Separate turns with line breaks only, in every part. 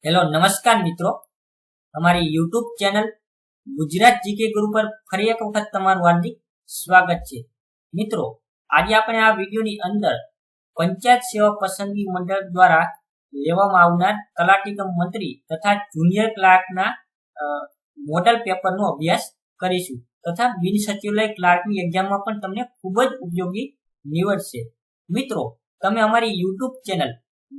Hello નમસ્કાર મિત્રો, તમારી યુટ્યુબ ચેનલ ગુજરાત જીકે ગુરુ પર ફરી એક વખત તમારું હાર્દિક સ્વાગત છે. મિત્રો, આજે આપણે આ વિડીયોની અંદર પંચાયત સેવા પસંદગી મંડળ દ્વારા લેવામાં આવનાર તલાટી કમ મંત્રી તથા જુનિયર ક્લાર્કના મોડલ પેપરનો અભ્યાસ કરીશું તથા બિન સચિવાલય ક્લાર્કની એક્ઝામમાં પણ તમને ખૂબ જ ઉપયોગી નીવડશે. મિત્રો, તમે અમારી યુટ્યુબ ચેનલ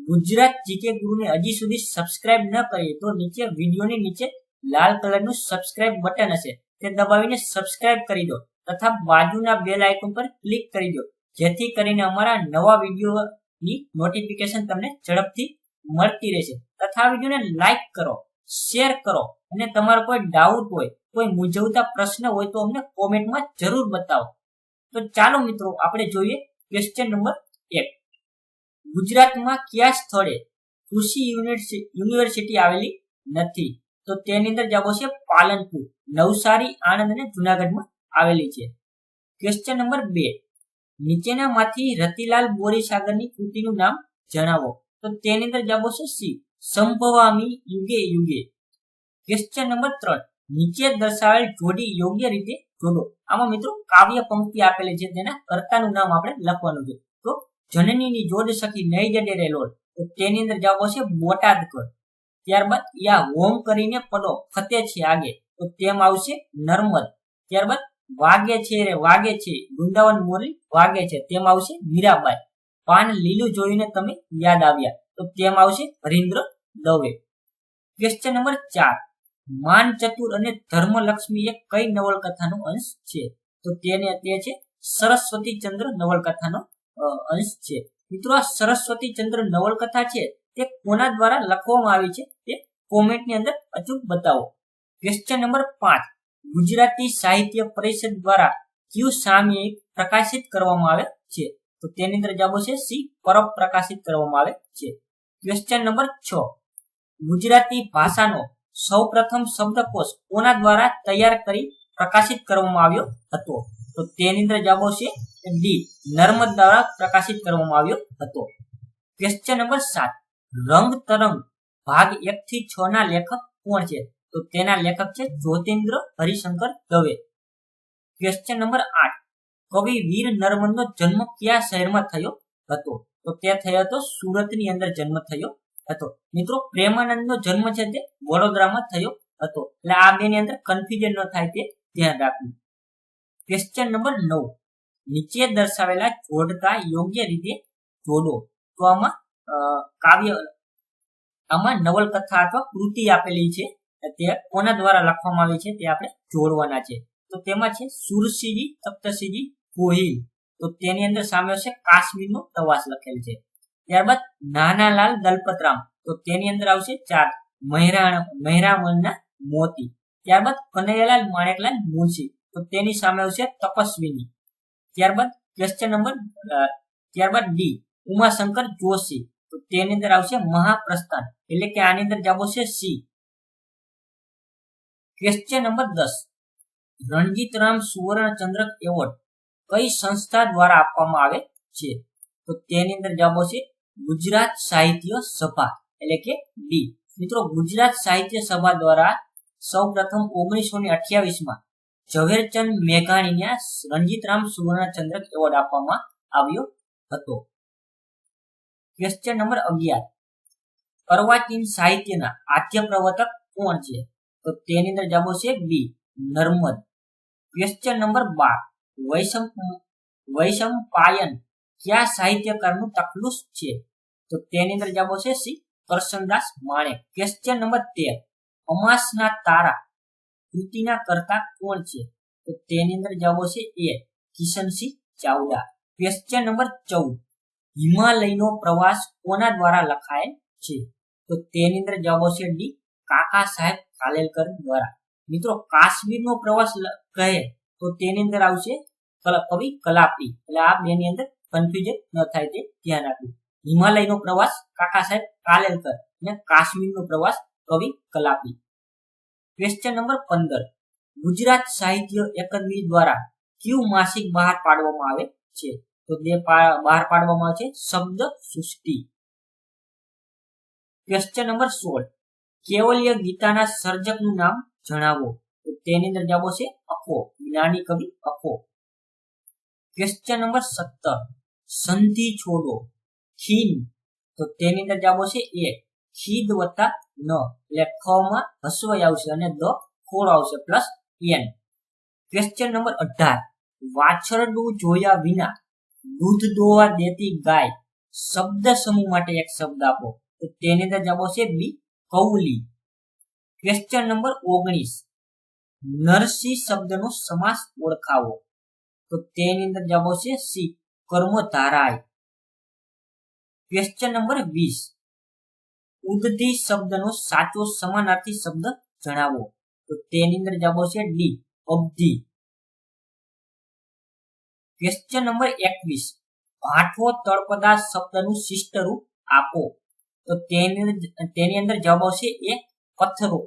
ગુજરાત જીકે ગુરુને હજી સુધી સબસ્ક્રાઇબ ન કરી તો નીચે વિડીયોની નીચે લાલ કલરનું સબસ્ક્રાઇબ બટન હશે, તે દબાવીને સબસ્ક્રાઇબ કરી દો તથા બાજુના બેલ આઇકન પર ક્લિક કરી દો, જેથી કરીને અમારા નવા વિડીયોની નોટિફિકેશન તમને ઝડપથી મળતી રહેશે. તથા આ વિડીયોને લાઈક કરો, શેર કરો અને તમારો કોઈ ડાઉટ હોય, કોઈ મૂંઝવતા પ્રશ્ન હોય તો અમને કોમેન્ટમાં જરૂર બતાવો. તો ચાલો મિત્રો, આપણે જોઈએ ક્વેશ્ચન નંબર 1. ગુજરાતમાં કયા સ્થળે કૃષિ યુનિવર્સિટી આવેલી નથી? તો તેની અંદર જવાબ છે પાલનપુર, નવસારી, આણંદ અને જુનાગઢમાં આવેલી છે. Question number 2. નીચેનામાંથી રતિલાલ બોરીસાગરની કૃતિનું નામ જણાવો. તો તેની અંદર જવાબ છે સી, સંભવામી યુગે યુગે. Question number 3. નીચે દર્શાવેલ જોડી યોગ્ય રીતે જોડો. આમાં મિત્રો કાવ્ય પંક્તિ આપેલી છે, તેના કર્તાનું નામ આપણે લખવાનું છે. તો જનનીની જોડ સખી નહીં જડે રે લોડ, તો તેની અંદર જવાબ છે બોટાદ કર. ત્યારબાદ યા હોમ કરીને પડો ફતે છે આગે, તો તેમ આવશે નર્મદ. ત્યારબાદ વાગે છે રે વાગે છે વૃંદાવન મોરલી વાગે છે, તેમ આવશે મીરાબાઈ. પાન લીલું જોઈને તમે યાદ આવ્યા, તો તેમ આવશે હરીન્દ્ર દવે. Question number 4. માન ચતુર અને ધર્મલક્ષ્મી એ કઈ નવલકથાનો અંશ છે? તો તે છે સરસ્વતી ચંદ્ર નવલકથાનો અંશ છે. મિત્રો, આ સરસ્વતી ચંદ્ર નવલકથા છે તે કોના દ્વારા લખવામાં આવી છે તે કોમેન્ટની અંદર અચૂક બતાવો. Question number 5. ગુજરાતી સાહિત્ય પરિષદ દ્વારા કયું સામયિક પ્રકાશિત કરવામાં આવે છે? તો તેની અંદર જવાબ છે સી, પરબ પ્રકાશિત કરવામાં આવે છે. Question number 6. ગુજરાતી ભાષાનો સૌપ્રથમ શબ્દકોશ કોના દ્વારા તૈયાર કરી પ્રકાશિત કરવામાં આવ્યો હતો? તો તેની અંદર જવાબ છે ડી, નર્મદ દ્વારા પ્રકાશિત કરવામાં આવ્યો હતો. Question number 7. રંગ તરંગ ભાગ 1 થી 6 ના લેખક કોણ છે? તો તેના લેખક છે જ્યોતિન્દ્ર હરિશંકર દવે. Question number 8. કવિ વીર નર્મદનો જન્મ કયા શહેરમાં થયો હતો? તો તે થયો હતો સુરતની અંદર જન્મ થયો હતો. મિત્રો, પ્રેમાનંદનો જન્મ છે તે વડોદરામાં થયો હતો. એટલે આ બે ની અંદર કન્ફ્યુઝન ન થાય તે ધ્યાન રાખવું. Question number 9. નીચે દર્શાવેલા જોડકા યોગ્ય રીતે જોડો. તો આમાં નવલકથા અથવા કૃતિ આપેલી છે, તે કોના દ્વારા લખવામાં આવી છે તે આપણે જોડવાના છે. તો તેમાં છે સુરસિંહજી તખ્તસિંહજી ગોહિલ, તો તેની અંદર સામે હશે કાશ્મીરનો પ્રવાસ લખેલ છે. ત્યારબાદ નાનાલાલ દલપતરામ, તો તેની અંદર આવશે 4 મહેરામણના મોતી. ત્યારબાદ કનૈયાલાલ માણેકલાલ મુનશી, તો તેની સામે આવશે તપસ્વીની. ત્યારબાદ ત્યારબાદ ડી, ઉમાશંકર જોશી, તો તેની અંદર આવશે મહાપ્રસ્થાન. એટલે કે આની અંદર જવાબ છે સી. Question number 10. રણજીતરામ સુવર્ણચંદ્રક એવોર્ડ કઈ સંસ્થા દ્વારા આપવામાં આવે છે? તો તેની અંદર જવાબ છે ગુજરાત સાહિત્ય સભા, એટલે કે ડી. મિત્રો, ગુજરાત સાહિત્ય સભા દ્વારા સૌપ્રથમ 1928માં ઝવેરચંદ મેઘાણીને રણજીતરામ સુવર્ણચંદ્રક એવોર્ડ આપવામાં આવ્યો હતો. Question number 11. અર્વાચીન સાહિત્યના આદ્ય પ્રવર્તક કોણ છે? તો તેની અંદર જવાબ છે B, Narmad. Question number 12. Vaishampayan કયા સાહિત્યકારનું તકલુસ છે? તો તેની અંદર જવાબ છે C, Karsandas Manek. Question number 13. અમાસના તારા કૃતિના કર્તા કોણ છે? તો તેની અંદર જવાબ છે A, Kishansinh Chavda. Question number 14. હિમાલયનો પ્રવાસ કોના દ્વારા લખાયેલ છે? તો તેની અંદર જવાબ છે ડી, કાકા સાહેબ કાલેલકર દ્વારા. મિત્રો, કાશ્મીરનો પ્રવાસ કહે તો તેની અંદર આવશે કવિ કલાપી. એટલે આ બે ની અંદર કન્ફ્યુઝન ન થાય તે ધ્યાન રાખવું. હિમાલયનો પ્રવાસ કાકા સાહેબ કાલેલકર અને કાશ્મીરનો પ્રવાસ કવિ કલાપી. Question number 15. ગુજરાત સાહિત્ય એકેડમી દ્વારા કયું માસિક બહાર પાડવામાં આવે છે? તો તે બહાર પાડવામાં આવે છે શબ્દ સૃષ્ટિ. Question number 16. કેવલ્ય ગીતાના સર્જકનું નામ જણાવો. તો તેની અંદર જવાબ છે અપો, જ્ઞાની કવિ અપો. ક્વેશ્ચન નંબર 17, સંધિ છોડો. ખીન, તો તેની અંદર જવાબ છે એ ખીદ વત્તા ન, એટલે ખ માં હસ્વય આવશે અને દ ખોડો આવશે પ્લસ એન. ક્વેશ્ચન નંબર 18, વાછરડું જોયા વિના દૂધ દોવા દેતી ગાય. શબ્દ સમૂહ માટે એક શબ્દ આપો. તો તેની અંદર જવાબ છે બી કૌલી. ક્વેશ્ચન નંબર 19, નરસિંહ શબ્દનો સમાસ ઓળખાવો. તો તેની અંદર જવાબ છે સી કર્મધારાય. ક્વેશ્ચન નંબર 20, ઉદ્ધિ શબ્દનો સાચો સમાનાર્થી શબ્દ જણાવો. તો તેની અંદર જવાબ છે ડી અબ્ધિ. ક્વેશ્ચન નંબર 21, ભાઠો તળપદા શબ્દનું શિષ્ટ રૂપ આપો. તો તેની અંદર જવાબ આવશે એ પથ્થરો.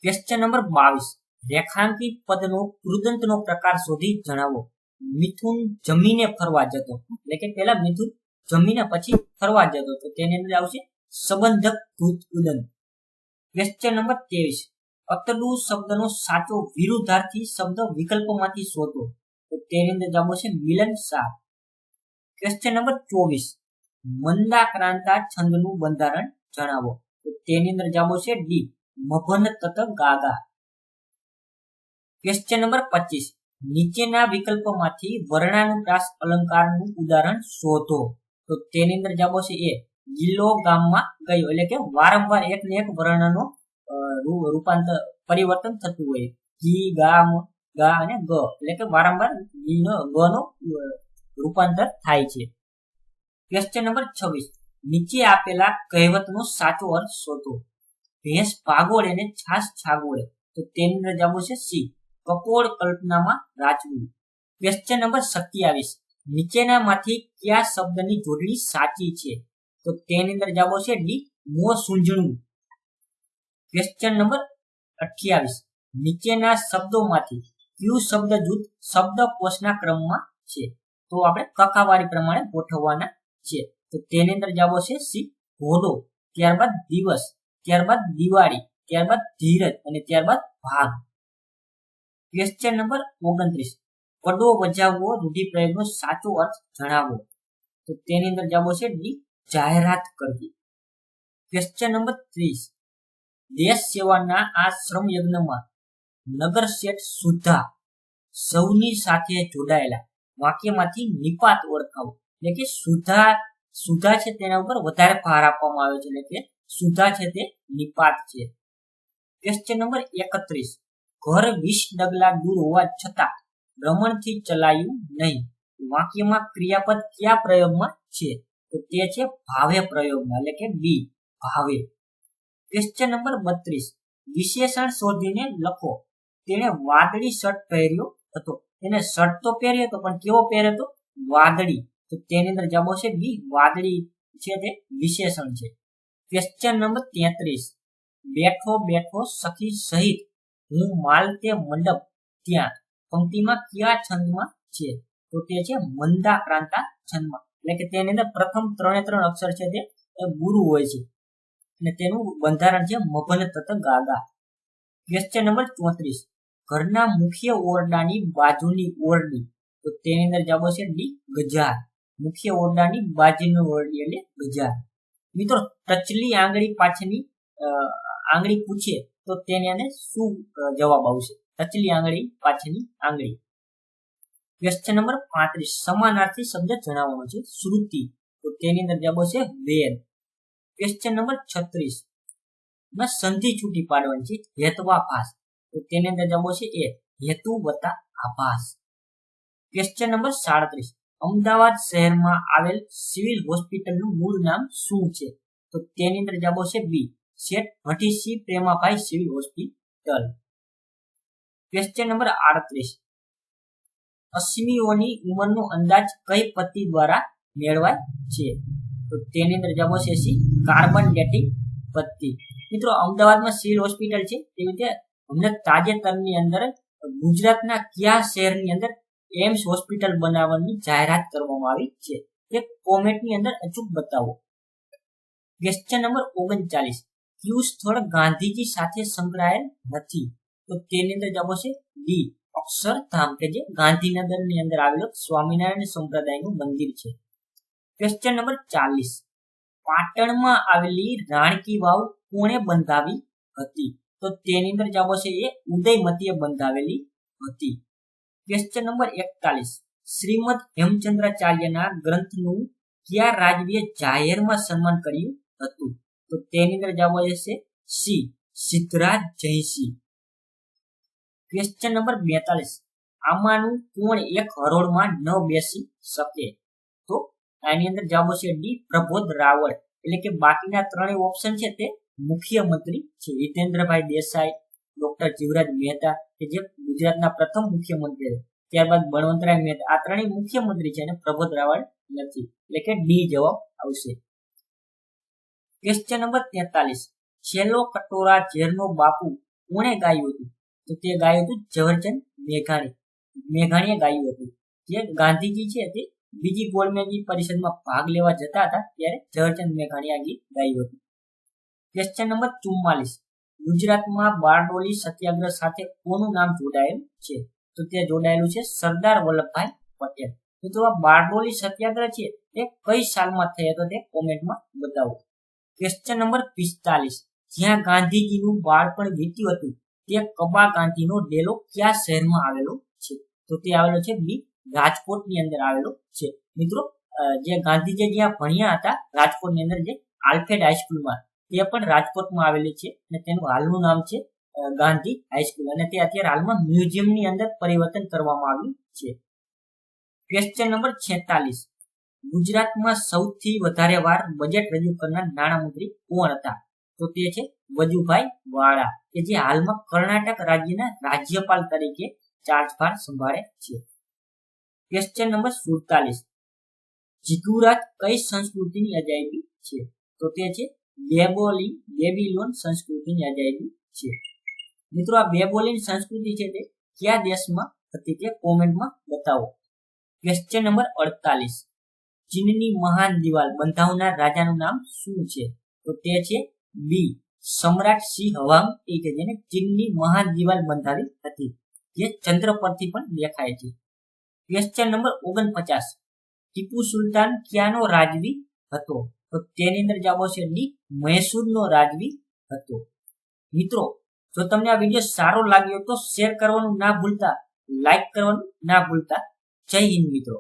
ક્વેશ્ચન નંબર 22, રેખાંકિત પદનો કૃદંતનો પ્રકાર શોધી જણાવો. મિથુન જમીને ફરવા જતો, એટલે કે પહેલા મિથુન જમીને પછી ફરવા જતો, તો તેની અંદર આવશે સંબંધક કૃદંત. ક્વેશ્ચન નંબર 23, અતડું શબ્દનો સાચો વિરુદ્ધાર્થી શબ્દ વિકલ્પોમાંથી શોધો. તો તેની અંદર જવાબ છે મિલનસાર. ક્વેશ્ચન નંબર 24, મંદાક્રાંતા છંદનું બંધારણ જણાવો. તો તેની અંદર જવાબ છે ડી મભન તત ગાગા. ક્વેશ્ચન નંબર 25, નીચેના વિકલ્પોમાંથી વર્ણાનુપ્રાસ અલંકારનું ઉદાહરણ શોધો. તો તેની અંદર જવાબ છે એ ગિલ્લો ગામમાં ગયો, એટલે કે વારંવાર એક ને એક વર્ણનો રૂપાંતર પરિવર્તન થતું હોય. ગી ગામ ગા અને ગ, એટલે કે વારંવાર ગ નો રૂપાંતર થાય છે. ક્વેશ્ચન નંબર 26, નીચે આપેલા કહેવતનો સાચો અર્થ શોધો. ભેંસ ભાગોળે અને છાસ છાગોળે. તો તેની અંદર જવાબ છે સી કપોળ કલ્પનામાં રાચવું. ક્વેશ્ચન નંબર 27, નીચેનામાંથી કયા શબ્દની જોડણી સાચી છે. તો તેની અંદર જવાબ છે ડી મો સૂંજણું. ક્વેશ્ચન નંબર 28, નીચેના શબ્દોમાંથી કયું શબ્દ જૂથ શબ્દકોશના ક્રમમાં છે. તો આપણે કકાવારી પ્રમાણે ગોઠવવાના છે. તો તેની અંદર જવાબ છે સી ઘોડો, ત્યારબાદ દિવસ, ત્યારબાદ દિવાળી, ત્યારબાદ ધીરજ અને ત્યારબાદ ભાગ. ક્વેશ્ચન નંબર 29, કડો વજાવવો રૂઢિપ્રયોગનો સાચો અર્થ જણાવો. તો તેની અંદર જવાબ છે ડી જાહેરાત કરવી. ક્વેશ્ચન નંબર 30, દેશ સેવાના આ શ્રમ યજ્ઞમાં નગર શેઠ સુધા સૌની સાથે જોડાયેલા વાક્યમાંથી નિપાત ઓળખાવો. એટલે કે સુધા છે તેના ઉપર વધારે ભાર આપવામાં આવ્યો છે, એટલે કે સુધા છે તે નિપાત છે. ક્વેશ્ચન નંબર 31, ઘર 20 ડગલા દૂર હોવા છતાં ભ્રમણથી ચલાયું નહીં. વાક્યમાં ક્રિયાપદ કયા પ્રયોગમાં છે. તો તે છે ભાવે પ્રયોગમાં, એટલે કે બી ભાવે. ક્વેશ્ચન નંબર 32, વિશેષણ શોધીને લખો. તેણે વાદળી શર્ટ પહેર્યો હતો. તેને શર્ટ તો પહેર્યો હતો, પણ કેવો પહેર્યો હતો? વાદળી. તો તેની અંદર જવાબ છે બી વાદળી છે તે વિશેષણ છે. ક્વેશ્ચન નંબર 33, બેઠો બેઠો સખી સહિત હું માલ તે મંડપ ત્યાં. પંક્તિમાં કયા છંદમાં છે. તો તે છે મંદાક્રાંતા છંદમાં, એટલે કે તેની અંદર પ્રથમ 3 અક્ષર છે તે ગુરુ હોય છે અને તેનું બંધારણ છે મભન તત ગાગા. ક્વેશ્ચન નંબર 34, ઘરના મુખ્ય ઓરડાની બાજુની ઓરડી. તો તેની અંદર જવાબ છે ડી ગજાર. મુખ્ય ઓરડાની બાજુની ઓરડી એટલે ગજાર. મિત્રો ટચલી આંગળી પાછળની આંગળી પૂછે તો તેને એને શું જવાબ આવશે? ટચલી આંગળી પાછળની આંગળી. ક્વેશ્ચન નંબર 35, સમાનાર્થી શબ્દ જણાવવાનો છે. શ્રુતિ. તો તેની અંદર જવાબ છે વેદ. ક્વેશ્ચન નંબર 36, માં સંધિ છૂટી પાડવાની છે. હેત્વાભાસ. તો તેની અંદર જવાબ છે એ હેતુ વત્તા આભાસ. ક્વેશ્ચન નંબર 37, અમદાવાદ શહેરમાં આવેલ સિવિલ હોસ્પિટલનું મૂળ નામ શું છે. તો તેની અંદર જવાબ છે બી શેઠ Hathisingh Premabhai civil hospital. Question number 38, અશ્મિઓની ઉંમરનો અંદાજ કઈ પદ્ધતિ દ્વારા મેળવાય છે. તો તેની અંદર જવાબ છે સી કાર્બન ડેટિંગ પદ્ધતિ. મિત્રો અમદાવાદમાં સિવિલ હોસ્પિટલ છે, તેવી રીતે હમણાં તાજેતરની અંદર ગુજરાતના કયા શહેરની અંદર એમ્સ હોસ્પિટલ બનાવવાની જાહેરાત કરવામાં આવી છે તે કોમેન્ટની અંદર અચૂક બતાવો. ક્વેશ્ચન નંબર 39, કયું સ્થળ ગાંધીજી સાથે સંકળાયેલ નથી? તો તેની અંદર જવાબ આવશે ડી અક્ષરધામ, કે જે ગાંધીનગર ની અંદર આવેલું સ્વામિનારાયણ સંપ્રદાયનું મંદિર છે. Question number 40. પાટણમાં આવેલી રાણકી વાવ કોણે બંધાવી હતી? તો તેની અંદર જવાબ આવશે એ ઉદયમતીએ બંધાવેલી હતી. Question number 41. શ્રીમદ હેમચંદ્રાચાર્યના ગ્રંથનું કયા રાજવીએ જાહેરમાં સન્માન કર્યું હતું? તો તેની અંદર જવાબ આવશે C Siddharaj Jaysinh. Question number 42. આમાંનું કોણ એક હરોળમાં ન બેસી શકે? તો આની અંદર જવાબ આવશે ડી પ્રબોધ રાવળ. એટલે કે બાકીના ત્રણેય ઓપ્શન છે તે મુખ્યમંત્રી છે. હિતેન્દ્રભાઈ દેસાઈ, ડોક્ટર જીવરાજ મહેતા કે જે ગુજરાતના પ્રથમ મુખ્યમંત્રી છે, ત્યારબાદ બળવંતરાય મહેતા, આ ત્રણેય મુખ્યમંત્રી છે અને પ્રબોધ રાવળ નથી. એટલે કે ડી જવાબ આવશે. Question number 43. છેલ્લો કટોરા ઝેરનો બાપુ કોણે ગાયું હતું? તો તે ગાયું હતું ઝવેરચંદ મેઘાણીએ ગાયું હતું. જે ગાંધીજી છે તે બીજી ગોળમેજી પરિષદમાં ભાગ લેવા જતા હતા ત્યારે ઝવેરચંદ મેઘાણીએ આ ગીત ગાયું હતું. Question number 44. ગુજરાતમાં બારડોલી સત્યાગ્રહ સાથે કોનું નામ જોડાયેલું છે? તો તે જોડાયેલું છે સરદાર વલ્લભભાઈ પટેલ. મિત્રો આ બારડોલી સત્યાગ્રહ છે તે કઈ સાલમાં થયો હતો તે કોમેન્ટમાં બતાવો. Question number 45. જ્યાં ગાંધીજીનું બાળપણ વીત્યું હતું તે કબા ગાંધીનો ડેલો કયા શહેરમાં આવેલો છે? તો તે આવેલો છે બી રાજકોટની અંદર આવેલો છે. મિત્રો જે ગાંધીજી જ્યાં ભણ્યા હતા રાજકોટની અંદર, જે આલ્ફ્રેડ હાઈસ્કૂલમાં, તે પણ રાજકોટમાં આવેલી છે અને તેનું હાલનું નામ છે ગાંધી હાઈસ્કૂલ, અને તે અત્યારે હાલમાં મ્યુઝિયમની અંદર પરિવર્તન કરવામાં આવ્યું છે. Question number 46. ગુજરાતમાં સૌથી વધારે વાર બજેટ રજૂ કરનાર નાણામંત્રી કોણ હતા? તો તે છે વજુભાઈ વાળા, કે જે હાલમાં કર્ણાટક રાજ્યના રાજ્યપાલ તરીકે ચાર્જભાર સંભાળે છે. Question number 47. જીગુરાત કઈ સંસ્કૃતિની અજાયબી છે? તો તે છે બેબીલોન સંસ્કૃતિની અજાયબી છે. મિત્રો આ બેબીલોન સંસ્કૃતિ છે તે કયા દેશમાં હતી તે કોમેન્ટમાં બતાવો. Question number 48. ચીનની મહાન દિવાલ બંધાવનાર રાજાનું નામ શું છે? તો તે છે બી સમ્રાટ સિંહ હવાંગ, કે જેને ચીનની મહાન દિવાલ બંધાવી હતી, જે ચંદ્ર પરથી પણ દેખાય છે. Question number 49. ટીપુ સુલતાન ક્યાંનો રાજવી હતો? તો તેની અંદર જવાબ આવશે ડી મૈસૂરનો રાજવી હતો. મિત્રો જો તમને આ વિડીયો સારો લાગ્યો તો શેર કરવાનું ના ભૂલતા, લાઈક કરવાનું ના ભૂલતા. જય હિન્દ મિત્રો.